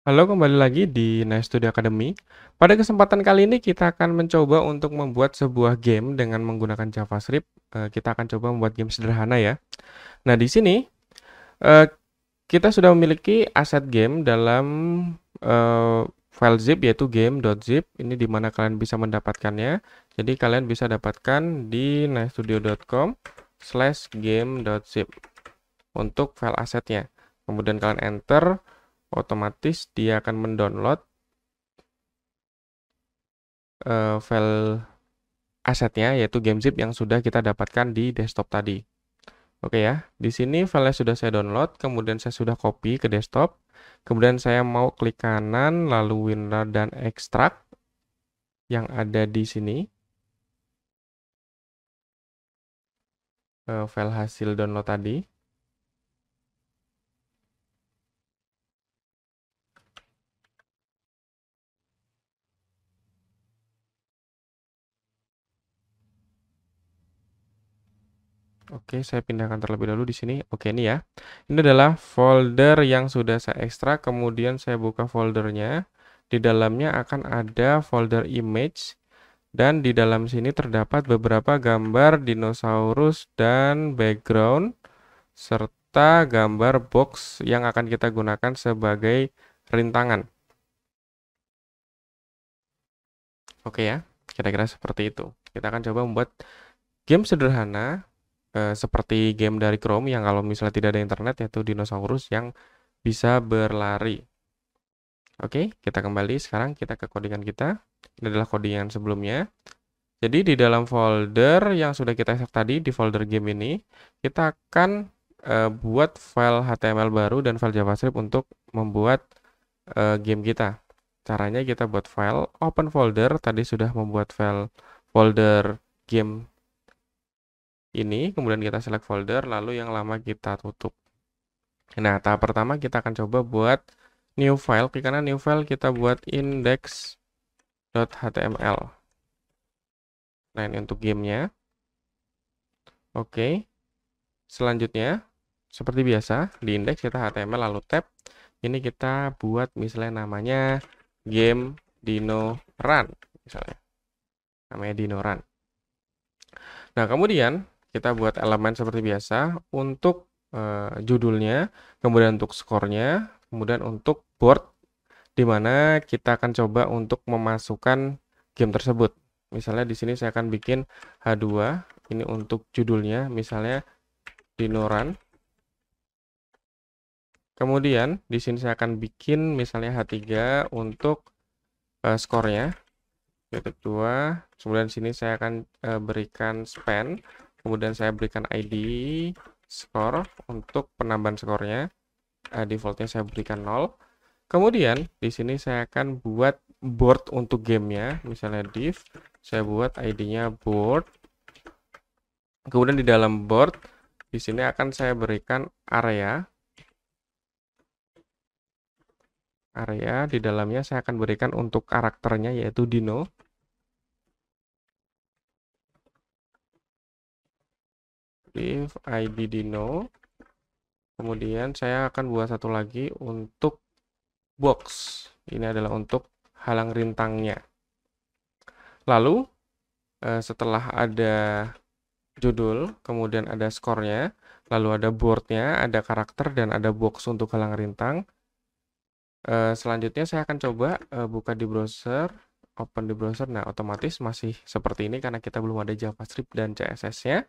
Halo, kembali lagi di Nice Studio Academy. Pada kesempatan kali ini kita akan mencoba untuk membuat sebuah game dengan menggunakan JavaScript. Kita akan coba membuat game sederhana ya. Nah, di sini eh, kita sudah memiliki aset game dalam file zip yaitu game.zip. Ini di mana kalian bisa mendapatkannya. Jadi kalian bisa dapatkan di nicestudio.com/game.zip untuk file asetnya. Kemudian kalian enter, otomatis dia akan mendownload file asetnya yaitu GameZip yang sudah kita dapatkan di desktop tadi. Oke ya, di sini filenya sudah saya download, kemudian saya sudah copy ke desktop, kemudian saya mau klik kanan, lalu WinRAR dan ekstrak yang ada di sini, file hasil download tadi. Oke, saya pindahkan terlebih dahulu di sini. Oke, ini ya. Ini adalah folder yang sudah saya ekstrak, kemudian saya buka foldernya. Di dalamnya akan ada folder image. Dan di dalam sini terdapat beberapa gambar dinosaurus dan background, serta gambar box yang akan kita gunakan sebagai rintangan. Oke ya, kira-kira seperti itu. Kita akan coba membuat game sederhana, seperti game dari Chrome yang kalau misalnya tidak ada internet, yaitu dinosaurus yang bisa berlari. Oke, kita kembali sekarang kita ke codingan kita. Ini adalah codingan sebelumnya. Jadi di dalam folder yang sudah kita ekstrak tadi, di folder game ini, kita akan buat file HTML baru dan file JavaScript untuk membuat game kita. Caranya kita buat file, open folder, tadi sudah membuat file folder game ini, kemudian kita select folder, lalu yang lama kita tutup. Nah, tahap pertama kita akan coba buat new file, klik kanan new file, kita buat index.html. Nah, ini untuk gamenya. Oke. Selanjutnya, seperti biasa, di indeks kita HTML lalu tab. Ini kita buat misalnya namanya game Dino Run, misalnya. Namanya Dino Run. Nah, kemudian kita buat elemen seperti biasa untuk judulnya, kemudian untuk skornya, kemudian untuk board, di mana kita akan coba untuk memasukkan game tersebut. Misalnya di sini saya akan bikin H2, ini untuk judulnya, misalnya Dino Run. Kemudian di sini saya akan bikin misalnya H3 untuk skornya, yaitu 2. Kemudian di sini saya akan berikan span, kemudian saya berikan ID skor untuk penambahan skornya. Defaultnya saya berikan 0. Kemudian di sini saya akan buat board untuk gamenya, misalnya div, saya buat ID-nya board. Kemudian di dalam board di sini akan saya berikan area. Di dalamnya saya akan berikan untuk karakternya yaitu Dino. Div ID Dino. Kemudian saya akan buat satu lagi untuk box. Ini adalah untuk halang rintangnya. Lalu setelah ada judul, kemudian ada skornya, lalu ada boardnya, ada karakter, dan ada box untuk halang rintang. Selanjutnya saya akan coba buka di browser, open di browser. Nah, otomatis masih seperti ini karena kita belum ada JavaScript dan CSS-nya.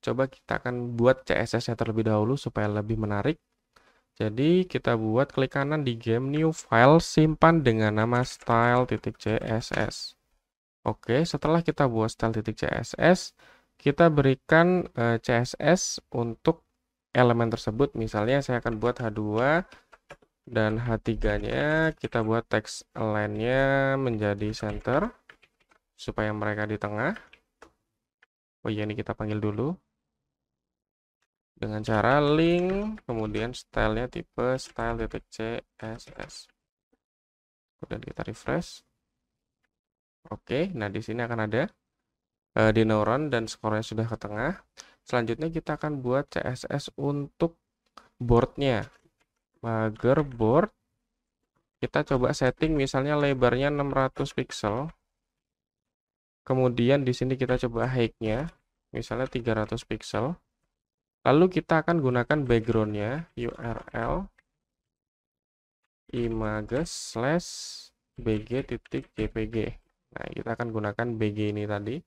Coba kita akan buat CSS-nya terlebih dahulu supaya lebih menarik. Jadi kita buat klik kanan di game new file, simpan dengan nama style.css. Oke, setelah kita buat style.css, kita berikan CSS untuk elemen tersebut. Misalnya saya akan buat H2 dan H3-nya kita buat text align-nya menjadi center supaya mereka di tengah. Oh iya, ini kita panggil dulu dengan cara link, kemudian stylenya tipe style.css. Kemudian kita refresh. Oke, nah di sini akan ada dineuron dan skornya sudah ke tengah. Selanjutnya kita akan buat CSS untuk boardnya. Mager board. Kita coba setting misalnya lebarnya 600 pixel. Kemudian di sini kita coba height-nya, misalnya 300 pixel. Lalu kita akan gunakan background-nya, URL images/bg.jpg. Nah, kita akan gunakan bg ini tadi.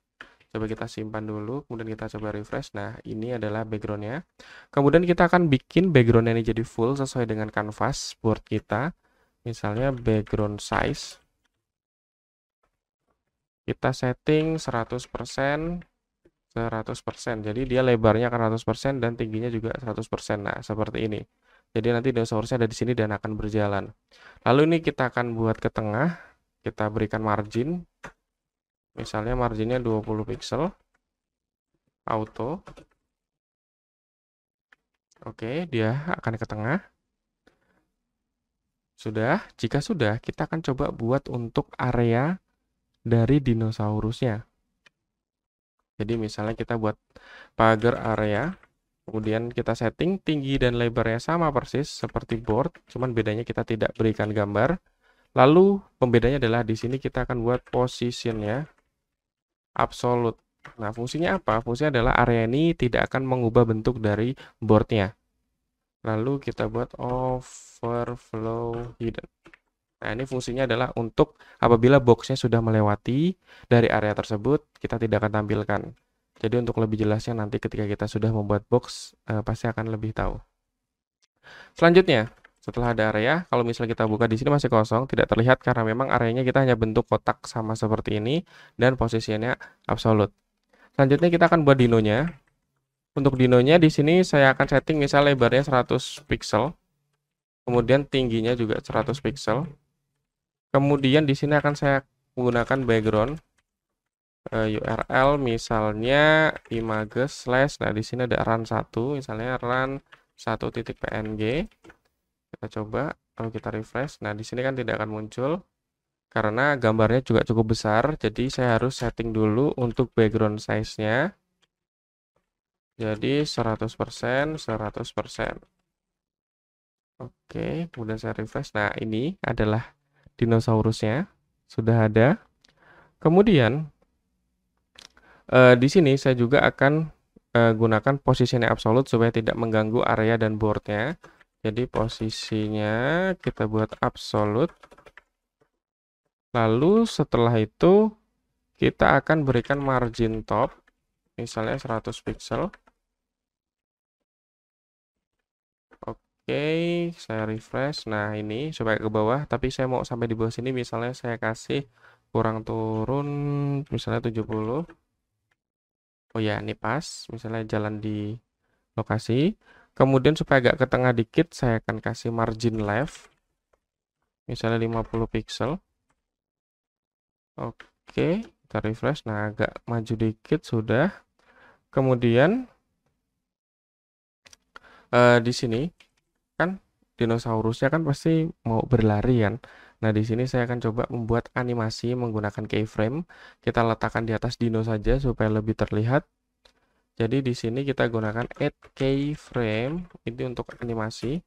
Coba kita simpan dulu, kemudian kita coba refresh. Nah, ini adalah background-nya. Kemudian kita akan bikin background-nya ini jadi full sesuai dengan canvas board kita. Misalnya background size. Kita setting 100%, 100%. Jadi dia lebarnya akan 100% dan tingginya juga 100%. Nah, seperti ini. Jadi nanti dinosaurusnya ada di sini dan akan berjalan. Lalu ini kita akan buat ke tengah. Kita berikan margin. Misalnya marginnya 20 pixel. Auto. Oke, dia akan ke tengah. Sudah, jika sudah, kita akan coba buat untuk area dari dinosaurusnya. Jadi misalnya kita buat pagar area, kemudian kita setting tinggi dan lebarnya sama persis seperti board, cuman bedanya kita tidak berikan gambar. Lalu pembedanya adalah di sini kita akan buat positionnya absolute. Nah, fungsinya apa? Fungsinya adalah area ini tidak akan mengubah bentuk dari boardnya. Lalu kita buat overflow hidden. Nah, ini fungsinya adalah untuk apabila boxnya sudah melewati dari area tersebut, kita tidak akan tampilkan. Jadi untuk lebih jelasnya nanti ketika kita sudah membuat box, pasti akan lebih tahu. Selanjutnya, setelah ada area, kalau misalnya kita buka di sini masih kosong, tidak terlihat karena memang areanya kita hanya bentuk kotak sama seperti ini, dan posisinya absolute. Selanjutnya kita akan buat dinonya. Untuk dinonya di sini saya akan setting misal lebarnya 100 pixel. Kemudian tingginya juga 100 pixel. Kemudian di sini akan saya menggunakan background URL misalnya images/ nah di sini ada run1 misalnya run1.png. Kita coba lalu kita refresh. Nah, di sini kan tidak akan muncul karena gambarnya juga cukup besar, jadi saya harus setting dulu untuk background size-nya. Jadi 100%, 100%. Oke, kemudian saya refresh. Nah, ini adalah dinosaurusnya. Sudah ada. Kemudian, di sini saya juga akan gunakan posisinya absolute supaya tidak mengganggu area dan boardnya. Jadi posisinya kita buat absolute. Lalu setelah itu kita akan berikan margin top. Misalnya 100 pixel. Oke, saya refresh. Nah, ini supaya ke bawah, tapi saya mau sampai di bawah sini misalnya saya kasih kurang turun misalnya 70. Oh ya, ini pas. Misalnya jalan di lokasi. Kemudian supaya agak ke tengah dikit, saya akan kasih margin left. Misalnya 50 pixel. Oke, kita refresh. Nah, agak maju dikit sudah. Kemudian di sini kan dinosaurusnya kan pasti mau berlari kan. Nah, di sini saya akan coba membuat animasi menggunakan keyframe. Kita letakkan di atas dino saja supaya lebih terlihat. Jadi di sini kita gunakan add keyframe ini untuk animasi.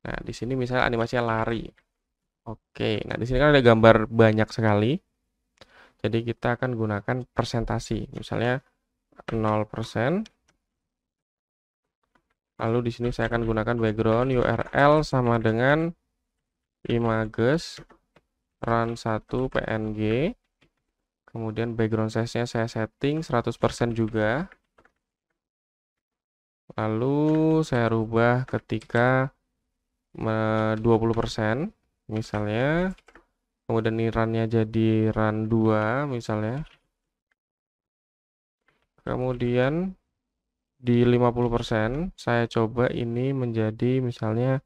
Nah, di sini misalnya animasinya lari. Oke, nah di sini kan ada gambar banyak sekali. Jadi kita akan gunakan presentasi, misalnya 0%. Lalu di sini saya akan gunakan background URL sama dengan images run1.png. Kemudian background size-nya saya setting 100% juga. Lalu saya rubah ketika 20%. Misalnya. Kemudian ini run-nya jadi run 2 misalnya. Kemudian di 50% saya coba ini menjadi misalnya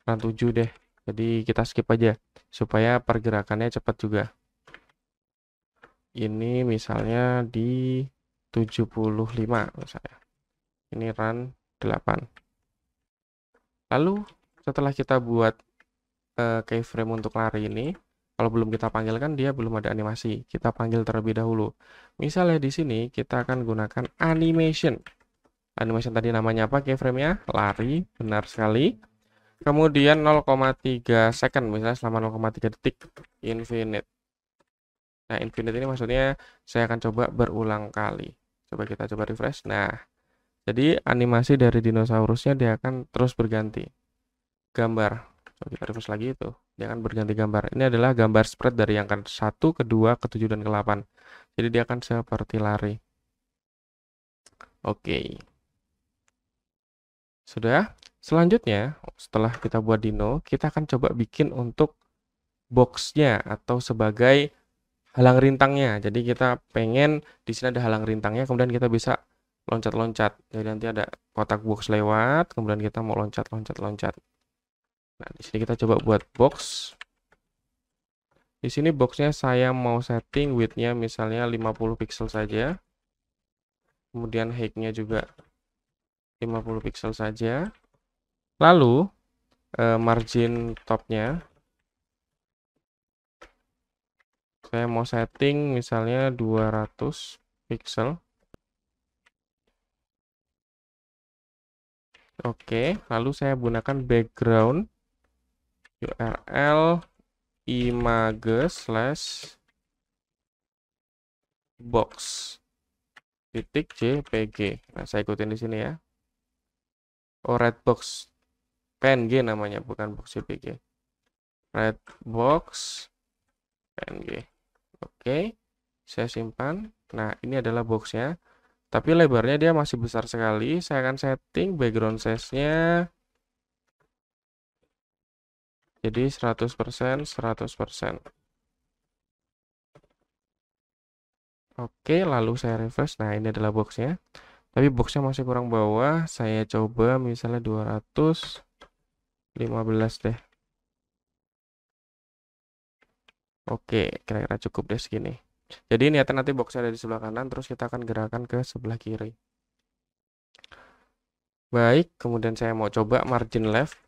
run 7 deh. Jadi kita skip aja supaya pergerakannya cepat juga. Ini misalnya di 75 misalnya. Ini run 8. Lalu setelah kita buat keyframe untuk lari ini, kalau belum kita panggil kan dia belum ada animasi. Kita panggil terlebih dahulu. Misalnya di sini kita akan gunakan animation. Animation tadi namanya apa keyframe-nya? Lari, benar sekali. Kemudian 0,3 second, misalnya selama 0,3 detik, infinite. Nah, infinite ini maksudnya saya akan coba berulang kali. Coba kita coba refresh. Nah, jadi animasi dari dinosaurusnya dia akan terus berganti. Gambar. Coba kita refresh lagi itu. Dia akan berganti gambar. Ini adalah gambar spread dari yang ke-1, ke-2, ke-7, dan ke-8. Jadi dia akan seperti lari. Oke. Sudah. Selanjutnya, setelah kita buat dino, kita akan coba bikin untuk boxnya atau sebagai halang rintangnya. Jadi kita pengen di sini ada halang rintangnya, kemudian kita bisa loncat-loncat. Jadi nanti ada kotak box lewat, kemudian kita mau loncat-loncat-loncat. Nah, di sini kita coba buat box. Di sini boxnya saya mau setting width-nya misalnya 50 pixel saja. Kemudian height-nya juga 50 pixel saja. Lalu margin top-nya saya mau setting misalnya 200 pixel. Oke, lalu saya gunakan background URL image/box .jpg. Nah, saya ikutin di sini ya. Oh, redbox png namanya, bukan box jpg. Redbox png. Oke, saya simpan. Nah, ini adalah boxnya. Tapi lebarnya dia masih besar sekali. Saya akan setting background size-nya jadi 100%, 100%. Oke, lalu saya refresh. Nah, ini adalah boxnya. Tapi boxnya masih kurang bawah. Saya coba misalnya 215 deh. Oke, kira-kira cukup deh segini. Jadi niatnya nanti boxnya ada di sebelah kanan, terus kita akan gerakan ke sebelah kiri. Baik, kemudian saya mau coba margin left.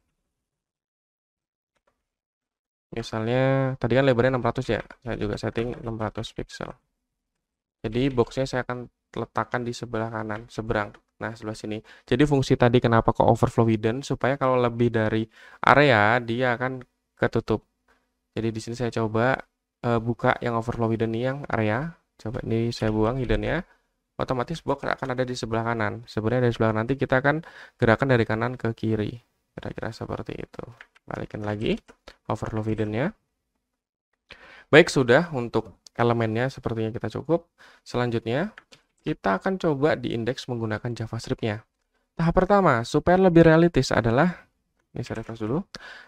Misalnya, tadi kan lebarnya 600 ya, saya juga setting 600 pixel. Jadi boxnya saya akan letakkan di sebelah kanan, seberang. Nah, sebelah sini. Jadi fungsi tadi kenapa ke overflow hidden, supaya kalau lebih dari area, dia akan ketutup. Jadi di sini saya coba buka yang overflow hidden ini yang area. Coba ini saya buang hiddennya. Otomatis box akan ada di sebelah kanan. Sebenarnya dari sebelah kanan nanti kita akan gerakan dari kanan ke kiri. Kira-kira seperti itu. Balikin lagi overflow hidden-nya. Baik, sudah untuk elemennya sepertinya kita cukup. Selanjutnya, kita akan coba diindeks menggunakan JavaScript-nya. Tahap pertama, supaya lebih realistis adalah, ini saya refresh dulu.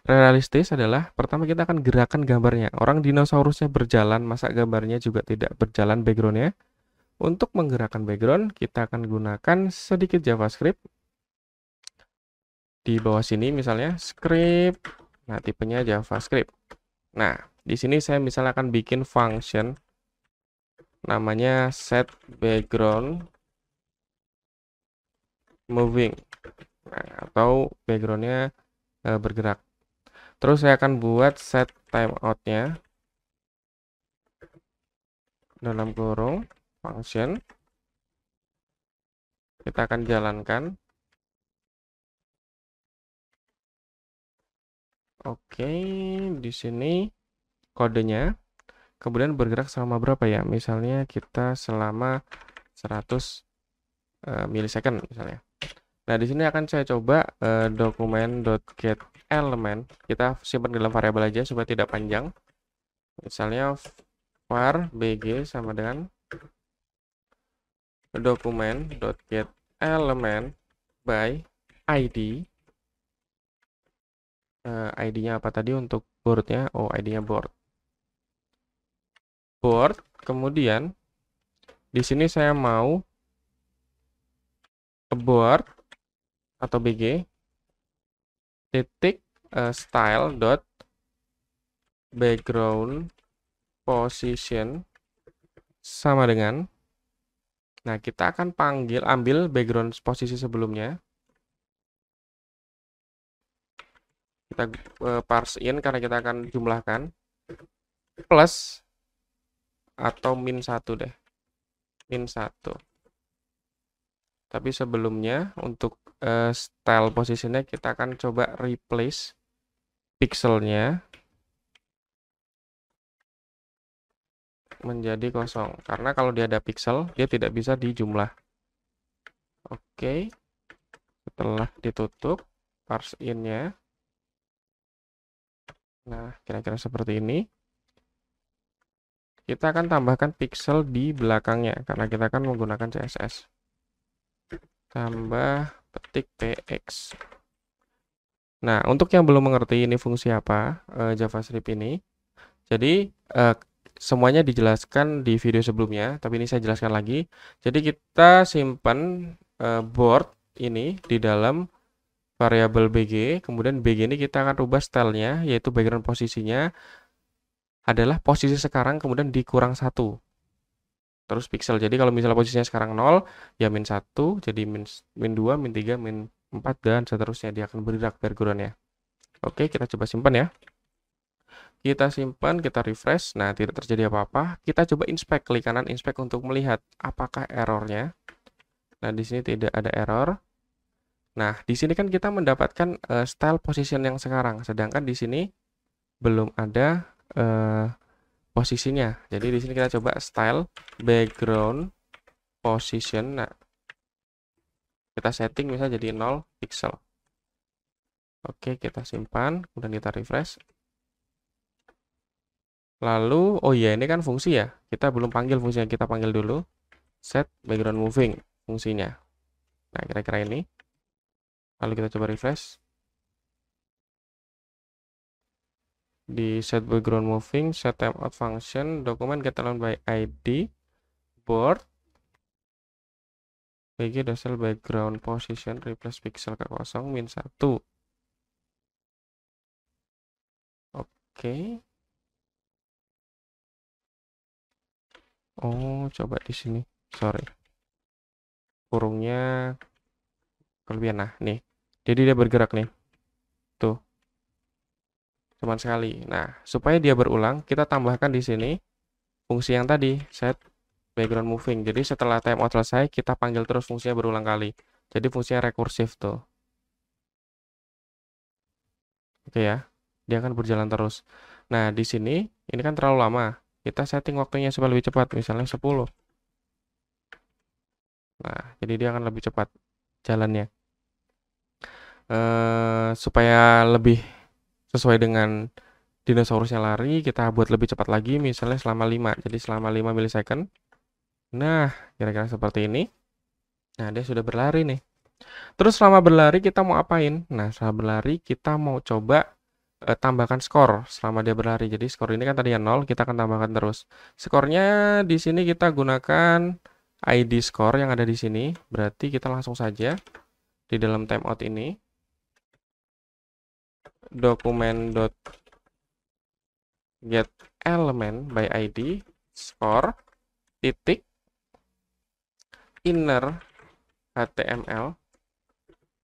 Realistis adalah, pertama kita akan gerakan gambarnya. Orang dinosaurusnya berjalan, masa gambarnya juga tidak berjalan background-nya. Untuk menggerakkan background, kita akan gunakan sedikit JavaScript. Di bawah sini misalnya, script. Nah, tipenya JavaScript. Nah, di sini saya misalnya akan bikin function namanya set background moving. Nah, atau backgroundnya bergerak. Terus saya akan buat set timeout-nya dalam kurung function. Kita akan jalankan. Oke, di sini kodenya. Kemudian bergerak selama berapa ya? Misalnya kita selama 100 milisecond misalnya. Nah, di sini akan saya coba document.getElement. Kita simpan dalam variabel aja supaya tidak panjang. Misalnya var bg sama dengan document.getElement by id. ID-nya apa tadi untuk board-nya? Oh, ID-nya board. Board. Kemudian di sini saya mau board atau bg titik style dot background position sama dengan, nah kita akan ambil background posisi sebelumnya, kita parse in karena kita akan jumlahkan, plus atau min 1 deh, min 1. Tapi sebelumnya untuk style positionnya kita akan coba replace pixelnya menjadi kosong. Karena kalau dia ada pixel, dia tidak bisa dijumlah. Oke, setelah ditutup parse in-nya, nah kira-kira seperti ini. Kita akan tambahkan pixel di belakangnya, karena kita akan menggunakan CSS. Tambah petik px. Nah, untuk yang belum mengerti ini fungsi apa, JavaScript ini, jadi semuanya dijelaskan di video sebelumnya, tapi ini saya jelaskan lagi. Jadi kita simpan board ini di dalam variabel bg, kemudian bg ini kita akan rubah stylenya, yaitu background posisinya adalah posisi sekarang kemudian dikurang 1. Terus pixel. Jadi kalau misalnya posisinya sekarang 0, ya min 1, jadi min 2, min 3, min 4, dan seterusnya. Dia akan bergerak background-nya. Oke, kita coba simpan ya. Kita simpan, kita refresh. Nah, tidak terjadi apa-apa. Kita coba inspect, klik kanan inspect untuk melihat apakah errornya. Nah, di sini tidak ada error. Nah, di sini kan kita mendapatkan style position yang sekarang, sedangkan di sini belum ada posisinya. Jadi di sini kita coba style background position. Nah, kita setting misalnya jadi 0 pixel. Oke, kita simpan, kemudian kita refresh. Lalu, oh iya ini kan fungsi ya. Kita belum panggil fungsinya, kita panggil dulu set background moving fungsinya. Nah, kira-kira ini. Lalu kita coba refresh. Di set background moving, set timeout function, dokumen get alone by ID, board, bg dasar background position, replace pixel ke kosong, min 1. Oke. Oh, coba di sini. Sorry. Kurungnya kelebihan. Nah, nih. Jadi dia bergerak nih. Tuh. Cuman sekali. Nah, supaya dia berulang, kita tambahkan di sini fungsi yang tadi, set background moving. Jadi setelah timeout selesai, kita panggil terus fungsinya berulang kali. Jadi fungsinya rekursif tuh. Oke ya. Dia akan berjalan terus. Nah, di sini ini kan terlalu lama. Kita setting waktunya supaya lebih cepat, misalnya 10. Nah, jadi dia akan lebih cepat jalannya. Supaya lebih sesuai dengan dinosaurusnya lari, kita buat lebih cepat lagi, misalnya selama 5. Jadi selama 5 millisecond. Nah, kira-kira seperti ini. Nah, dia sudah berlari nih. Terus selama berlari kita mau apain? Nah, selama berlari kita mau coba tambahkan skor selama dia berlari. Jadi skor ini kan tadi 0, kita akan tambahkan terus. Skornya di sini kita gunakan ID score yang ada di sini. Berarti kita langsung saja di dalam timeout ini dokumen.get element by ID score titik inner HTML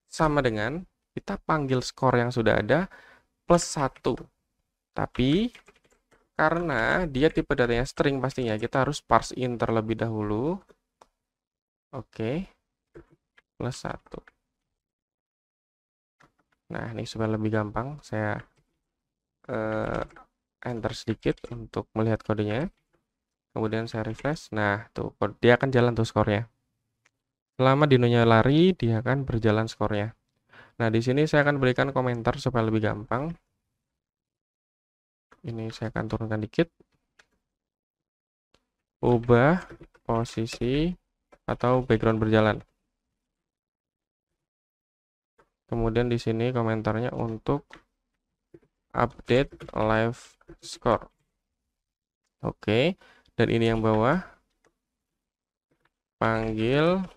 sama dengan kita panggil skor yang sudah ada plus 1. Tapi karena dia tipe datanya string pastinya kita harus parse in terlebih dahulu. Oke. Plus 1. Nah, ini supaya lebih gampang saya enter sedikit untuk melihat kodenya. Kemudian saya refresh. Nah, tuh dia akan jalan tuh skornya. Selama dinonya lari, dia akan berjalan skornya. Nah, di sini saya akan berikan komentar supaya lebih gampang. Ini saya akan turunkan dikit. Ubah posisi atau background berjalan. Kemudian di sini komentarnya untuk update live score. Oke, dan ini yang bawah panggil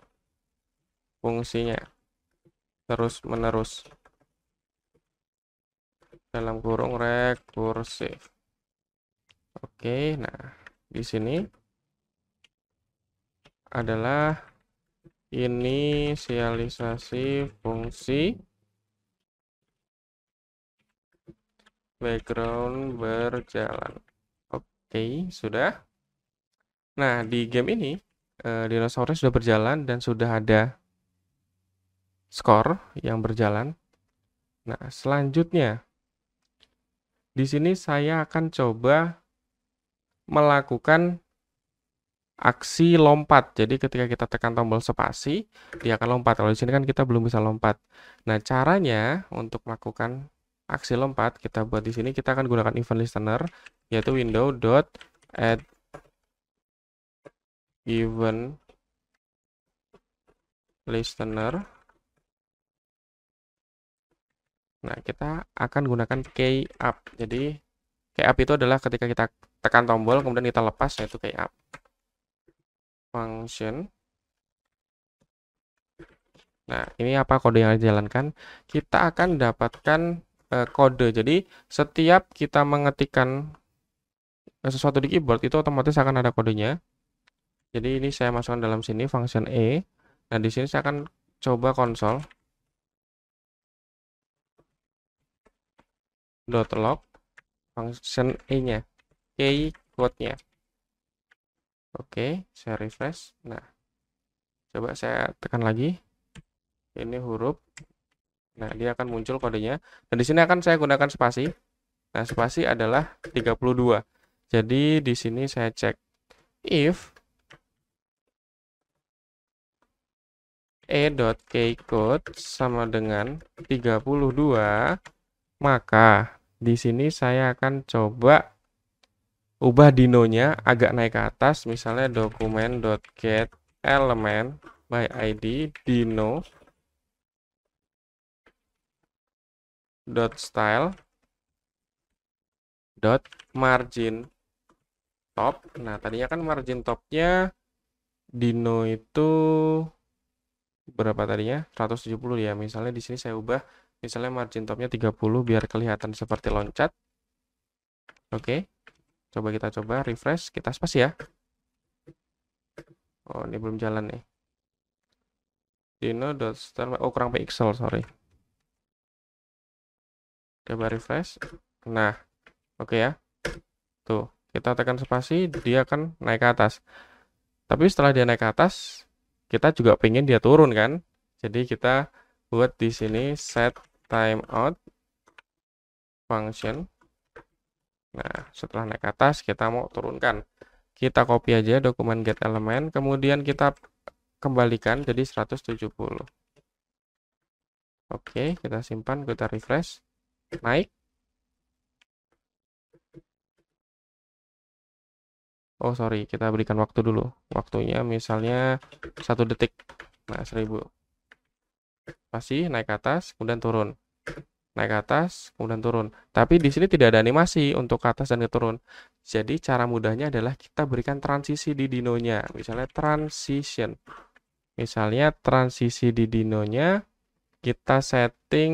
fungsinya terus menerus dalam kurung rekursif. Oke, nah di sini adalah inisialisasi fungsi background berjalan. Oke, sudah. Nah, di game ini dinosaurus sudah berjalan dan sudah ada skor yang berjalan. Nah, selanjutnya di sini saya akan coba melakukan aksi lompat. Jadi ketika kita tekan tombol spasi, dia akan lompat. Kalau di sini kan kita belum bisa lompat. Nah, caranya untuk melakukan aksi lompat kita buat di sini, kita akan gunakan event listener, yaitu window.add event listener. Nah, kita akan gunakan key up. Jadi key up itu adalah ketika kita tekan tombol kemudian kita lepas, yaitu key up function. Nah, ini apa kode yang dijalankan? Kita akan dapatkan kode. Jadi, setiap kita mengetikkan sesuatu di keyboard, itu otomatis akan ada kodenya. Jadi, ini saya masukkan dalam sini, function E. Nah, di sini saya akan coba konsol. .log function E-nya, key code-nya. Oke, saya refresh. Nah, coba saya tekan lagi. Ini huruf. Nah, dia akan muncul kodenya. Dan di sini akan saya gunakan spasi. Nah, spasi adalah 32. Jadi di sini saya cek if e.keycode sama dengan 32, maka di sini saya akan coba ubah dinonya agak naik ke atas, misalnya dokumen.get element by id dino .style .margin top. Nah, tadinya kan margin topnya dino itu berapa tadinya? 170 ya. Misalnya di sini saya ubah, misalnya margin topnya 30 biar kelihatan seperti loncat. Oke. Coba kita coba refresh, kita spasi ya. Oh, ini belum jalan nih. Dino.style, oh kurang pixel, sorry. Coba refresh. Nah, oke ya. Tuh, kita tekan spasi, dia akan naik ke atas. Tapi setelah dia naik ke atas, kita juga pengen dia turun kan? Jadi kita buat di sini set timeout function. Nah, setelah naik ke atas, kita mau turunkan. Kita copy aja dokumen get element, kemudian kita kembalikan jadi 170. Oke, kita simpan, kita refresh. Naik. Oh, sorry, kita berikan waktu dulu. Waktunya misalnya 1 detik. Nah, 1000. Pasti naik ke atas, kemudian turun. Naik ke atas, kemudian turun. Tapi di sini tidak ada animasi untuk ke atas dan ke turun. Jadi cara mudahnya adalah kita berikan transisi di dinonya. Misalnya transition. Misalnya transisi di dinonya kita setting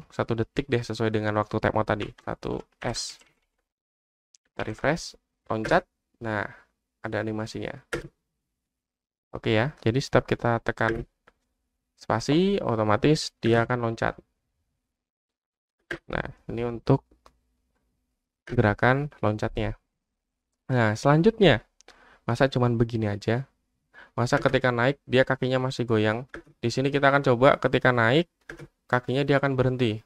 1 detik deh sesuai dengan waktu timeout tadi. 1S. Kita refresh, loncat. Nah, ada animasinya. Oke ya, jadi setiap kita tekan spasi, otomatis dia akan loncat. Nah, ini untuk gerakan loncatnya. Nah, selanjutnya, masa cuman begini aja? Masa ketika naik, dia kakinya masih goyang? Di sini kita akan coba ketika naik, kakinya dia akan berhenti.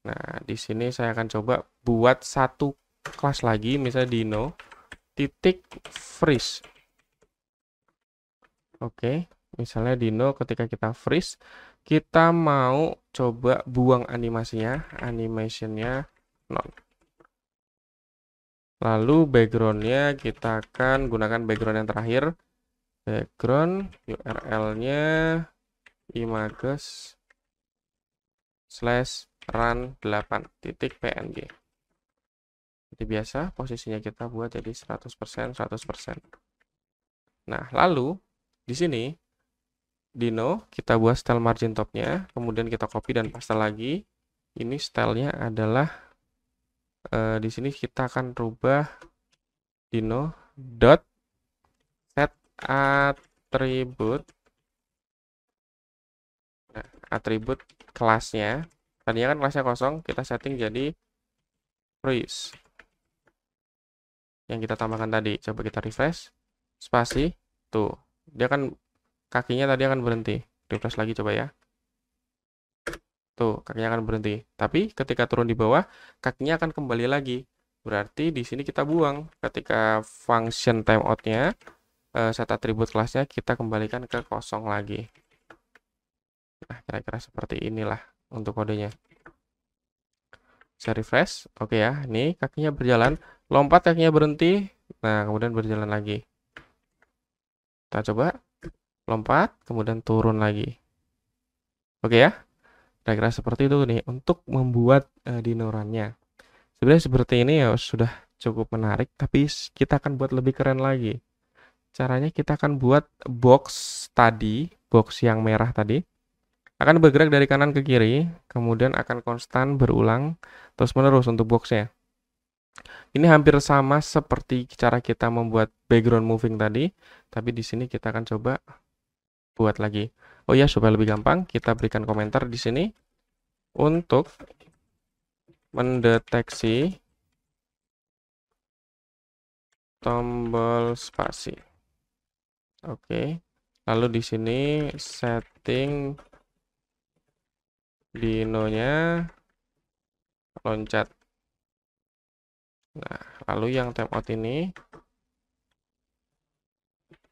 Nah, di sini saya akan coba buat satu kelas lagi, misalnya dino titik freeze. Oke, misalnya dino ketika kita freeze, kita mau coba buang animasinya, animationnya none. Lalu backgroundnya kita akan gunakan background yang terakhir. Background URL-nya images /run8.png. Seperti biasa, posisinya kita buat jadi 100%, 100%. Nah, lalu di sini dino kita buat style margin topnya, kemudian kita copy dan paste lagi. Ini stylenya adalah di sini kita akan rubah dino dot set attribute. Nah, atribut kelasnya tadinya kan kelasnya kosong, kita setting jadi freeze yang kita tambahkan tadi. Coba kita refresh, spasi, tuh dia kan kakinya tadi akan berhenti. Refresh lagi coba ya. Tuh, kakinya akan berhenti. Tapi ketika turun di bawah, kakinya akan kembali lagi. Berarti di sini kita buang. Ketika function timeout-nya, set atribut kelasnya kita kembalikan ke kosong lagi. Nah, kira-kira seperti inilah untuk kodenya. Saya refresh. Oke ya, ini kakinya berjalan. Lompat kakinya berhenti. Nah, kemudian berjalan lagi. Kita coba. Lompat, kemudian turun lagi. Oke ya. Kira-kira seperti itu nih untuk membuat dinorannya. Sebenarnya seperti ini ya sudah cukup menarik, tapi kita akan buat lebih keren lagi. Caranya kita akan buat box tadi, box yang merah tadi, akan bergerak dari kanan ke kiri, kemudian akan konstan berulang terus-menerus untuk boxnya. Ini hampir sama seperti cara kita membuat background moving tadi, tapi di sini kita akan coba buat lagi. Oh ya, supaya lebih gampang, kita berikan komentar di sini untuk mendeteksi tombol spasi. Oke. Lalu di sini setting dinonya loncat. Nah, lalu yang timeout ini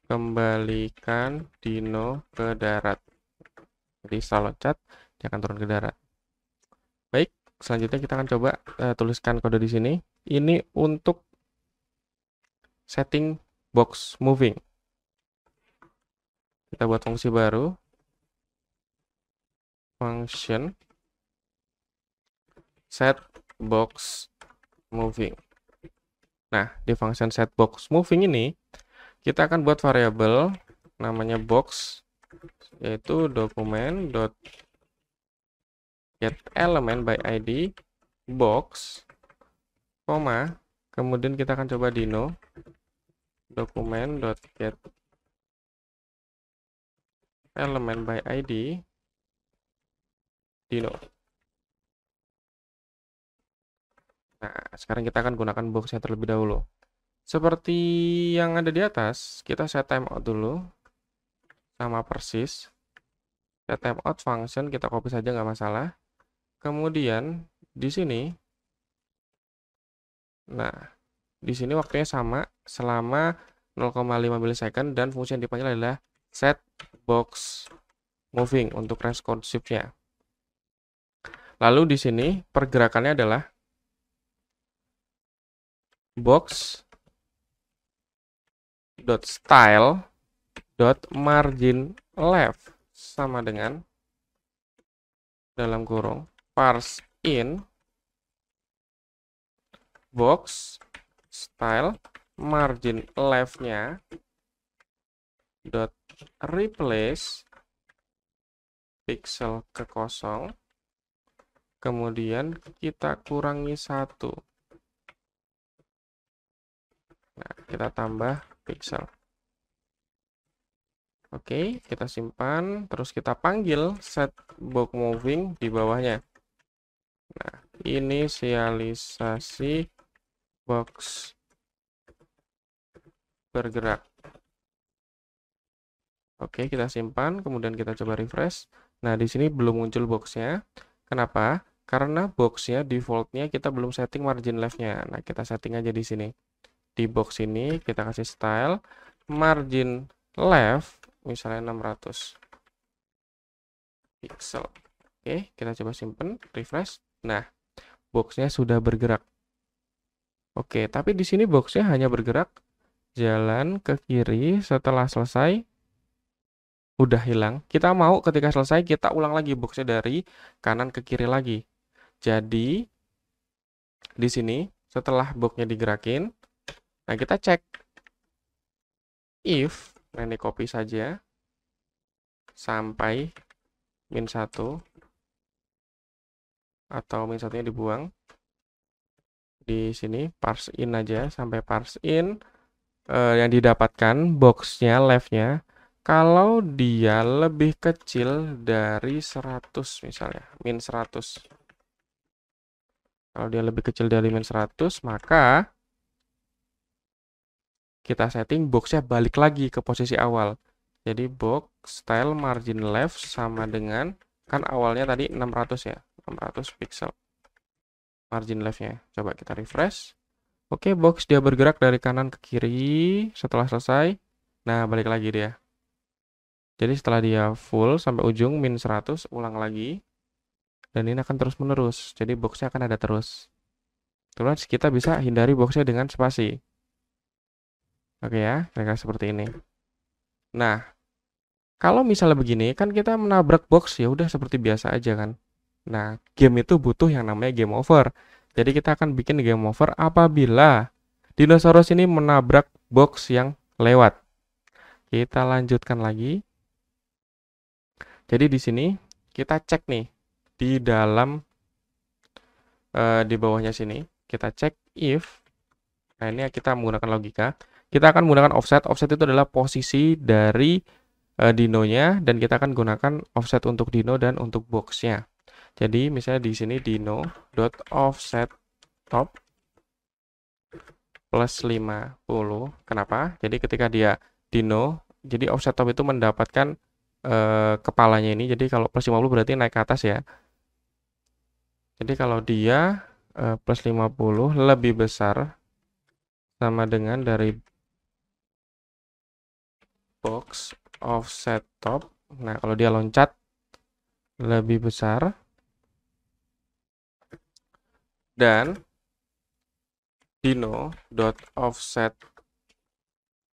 kembalikan dino ke darat. Jadi setelah loncat, dia akan turun ke darat. Baik, selanjutnya kita akan coba tuliskan kode di sini. Ini untuk setting box moving. Kita buat fungsi baru. Function set box moving. Nah, di function set box moving ini kita akan buat variabel namanya box, yaitu dokumen dot get element by id box, koma, kemudian kita akan coba dino dokumen dot get element by id dino. Nah, sekarang kita akan gunakan boxnya terlebih dahulu. Seperti yang ada di atas, kita set timeout dulu. Sama persis. Set timeout function, kita copy saja nggak masalah. Kemudian, di sini, nah, di sini waktunya sama selama 0,5 milisecond dan fungsi yang dipanggil adalah set box moving untuk responsive-nya. Lalu di sini pergerakannya adalah box dot style dot margin left sama dengan dalam kurung parse in box style margin left-nya dot replace pixel ke kosong, kemudian kita kurangi 1. Nah, kita tambah pixel. Oke, kita simpan, terus kita panggil set box moving di bawahnya. Nah, inisialisasi box bergerak. Oke, kita simpan, kemudian kita coba refresh. Nah, di sini belum muncul boxnya. Kenapa? Karena boxnya defaultnya kita belum setting margin left-nya. Nah, kita setting aja di sini. Di box ini kita kasih style margin left misalnya 600 pixel. Oke, kita coba simpen, refresh. Nah, boxnya sudah bergerak. Oke, tapi di sini boxnya hanya bergerak jalan ke kiri setelah selesai. Udah hilang. Kita mau ketika selesai kita ulang lagi boxnya dari kanan ke kiri lagi. Jadi di sini setelah boxnya digerakin, nah kita cek if, nah ini copy saja sampai -1 atau -1-nya dibuang. Di sini parse in aja sampai parse in yang didapatkan boxnya left-nya kalau dia lebih kecil dari 100 misalnya, -100. Kalau dia lebih kecil dari -100, maka kita setting boxnya balik lagi ke posisi awal. Jadi box style margin left sama dengan Kan awalnya tadi 600 ya, 600 pixel margin left-nya. Coba kita refresh. Oke, box dia bergerak dari kanan ke kiri setelah selesai. Nah, balik lagi dia. Jadi setelah dia full sampai ujung min 100, ulang lagi. Dan ini akan terus menerus. Jadi boxnya akan ada terus. Terus kita bisa hindari boxnya dengan spasi. Oke ya, kira-kira seperti ini. Nah, kalau misalnya begini, kan kita menabrak box ya udah seperti biasa aja kan. Nah, game itu butuh yang namanya game over. Jadi kita akan bikin game over apabila dinosaurus ini menabrak box yang lewat. Kita lanjutkan lagi. Jadi di sini kita cek nih di dalam di bawahnya sini kita cek if. Nah, ini kita menggunakan logika. Kita akan menggunakan offset. Offset itu adalah posisi dari dinonya dan kita akan gunakan offset untuk dino dan untuk boxnya. Jadi misalnya di sini dino.offset top plus 50. Kenapa? Jadi ketika dia dino, jadi offset top itu mendapatkan kepalanya ini. Jadi kalau plus 50 berarti naik ke atas ya. Jadi kalau dia plus 50 lebih besar sama dengan dari box offset top. Nah, kalau dia loncat lebih besar dan dino.offset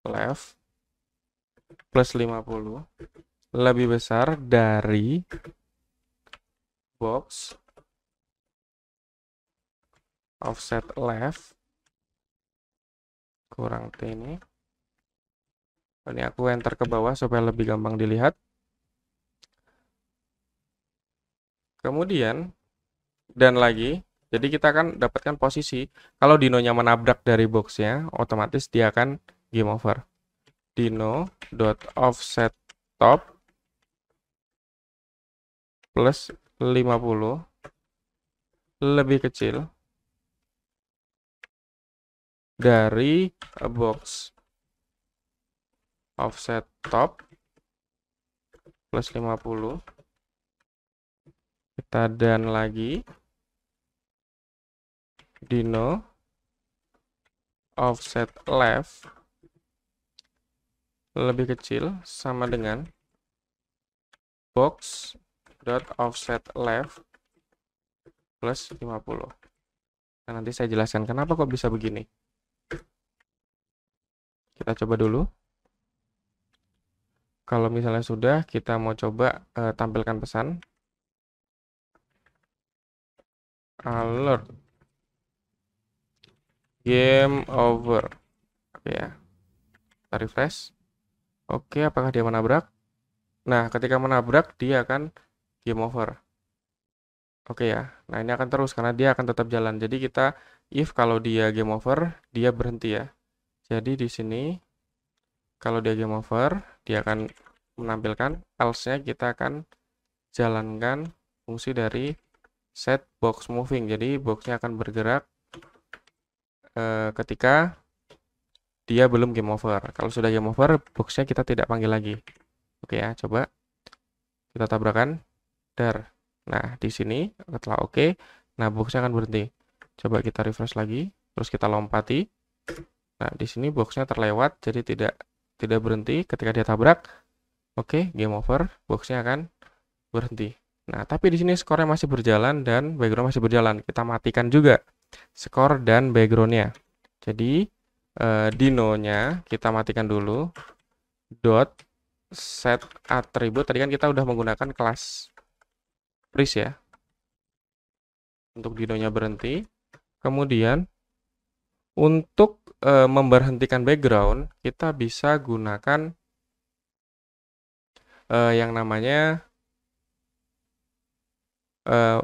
left plus 50 lebih besar dari box offset left kurang T ini. Ini aku enter ke bawah supaya lebih gampang dilihat. Kemudian, dan lagi, jadi kita akan dapatkan posisi. Kalau dinonya menabrak dari boxnya, otomatis dia akan game over. Dino.offset top plus 50 lebih kecil dari box offset top plus 50. Kita dan lagi dino offset left lebih kecil sama dengan box dot offset left plus 50. Nah, nanti saya jelaskan kenapa kok bisa begini. Kita coba dulu. Kalau misalnya sudah, kita mau coba tampilkan pesan. Alert. Game over. Oke ya. Kita refresh. Oke, apakah dia menabrak? Nah, ketika menabrak, dia akan game over. Oke ya. Nah, ini akan terus karena dia akan tetap jalan. Jadi kita if kalau dia game over, dia berhenti ya. Jadi di sini kalau dia game over, dia akan menampilkan, else-nya kita akan jalankan fungsi dari set box moving. Jadi boxnya akan bergerak ketika dia belum game over. Kalau sudah game over, boxnya kita tidak panggil lagi. Oke ya, coba kita tabrakan. Dar. Nah, di sini setelah oke, nah boxnya akan berhenti. Coba kita refresh lagi, terus kita lompati. Nah, di sini boxnya terlewat, jadi tidak berhenti ketika dia tabrak. Oke, game over, boxnya akan berhenti. Nah, tapi di sini skornya masih berjalan dan background masih berjalan. Kita matikan juga skor dan backgroundnya. Jadi dinonya kita matikan dulu. Dot set attribute. Tadi kan kita udah menggunakan kelas freeze ya. Untuk dinonya berhenti. Kemudian untuk memberhentikan background, kita bisa gunakan yang namanya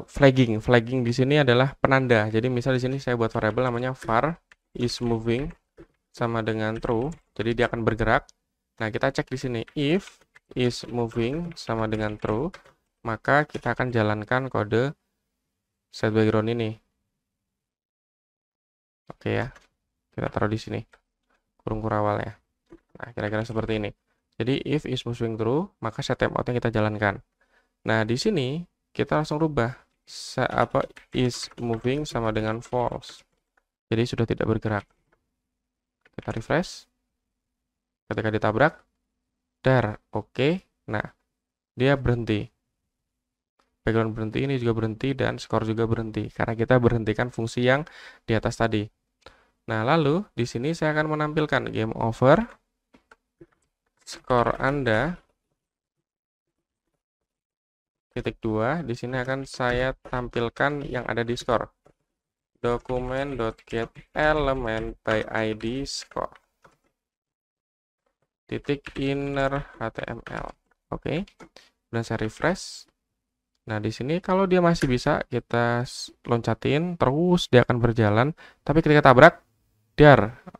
flagging. Flagging di sini adalah penanda. Jadi misal di sini saya buat variabel namanya var is moving sama dengan true. Jadi dia akan bergerak. Nah, kita cek di sini if is moving sama dengan true, maka kita akan jalankan kode set background ini. Oke ya. Kita taruh di sini. Kurung kurawal ya. Nah, kira-kira seperti ini. Jadi if is moving true, maka set timeout yang kita jalankan. Nah, di sini kita langsung rubah is moving sama dengan false. Jadi sudah tidak bergerak. Kita refresh. Ketika ditabrak, oke. Nah, dia berhenti. Background berhenti, ini juga berhenti, dan skor juga berhenti. Karena kita berhentikan fungsi yang di atas tadi. Nah, lalu di sini saya akan menampilkan game over. Skor Anda titik 2. Di sini akan saya tampilkan yang ada di skor. Document.getElement by ID score. Titik inner HTML. Oke. Dan saya refresh. Nah, di sini kalau dia masih bisa, kita loncatin, terus dia akan berjalan. Tapi ketika tabrak,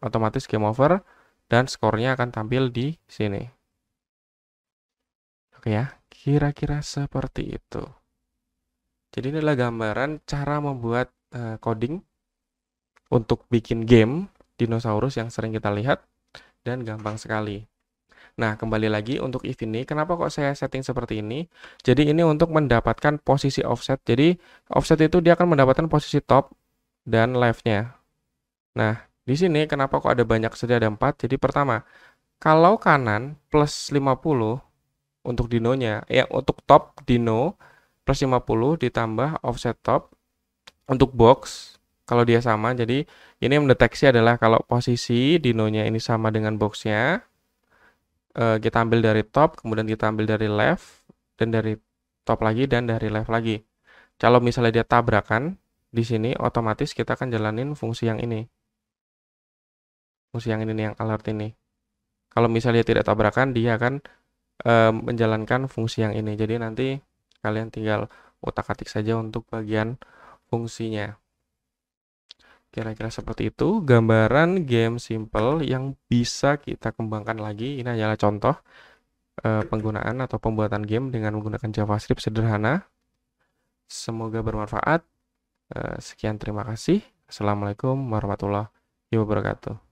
otomatis game over, dan skornya akan tampil di sini. Oke ya, kira-kira seperti itu. Jadi ini adalah gambaran cara membuat coding untuk bikin game dinosaurus yang sering kita lihat, dan gampang sekali. Nah, kembali lagi untuk if ini, kenapa kok saya setting seperti ini? Jadi ini untuk mendapatkan posisi offset. Jadi offset itu dia akan mendapatkan posisi top dan left-nya. Nah, di sini kenapa kok ada banyak saja, ada 4. Jadi pertama, kalau kanan plus 50 untuk dinonya, untuk top dino plus 50 ditambah offset top. Untuk box, kalau dia sama, jadi ini mendeteksi adalah kalau posisi dinonya ini sama dengan boxnya, kita ambil dari top, kemudian kita ambil dari left, dan dari top lagi, dan dari left lagi. Kalau misalnya dia tabrakan, di sini otomatis kita akan jalanin fungsi yang ini. Fungsi yang ini nih, yang alert ini. Kalau misalnya tidak tabrakan, dia akan menjalankan fungsi yang ini. Jadi nanti kalian tinggal utak-atik saja untuk bagian fungsinya. Kira-kira seperti itu gambaran game simple yang bisa kita kembangkan lagi. Ini adalah contoh penggunaan atau pembuatan game dengan menggunakan JavaScript sederhana. Semoga bermanfaat. Sekian, terima kasih. Assalamualaikum warahmatullahi wabarakatuh.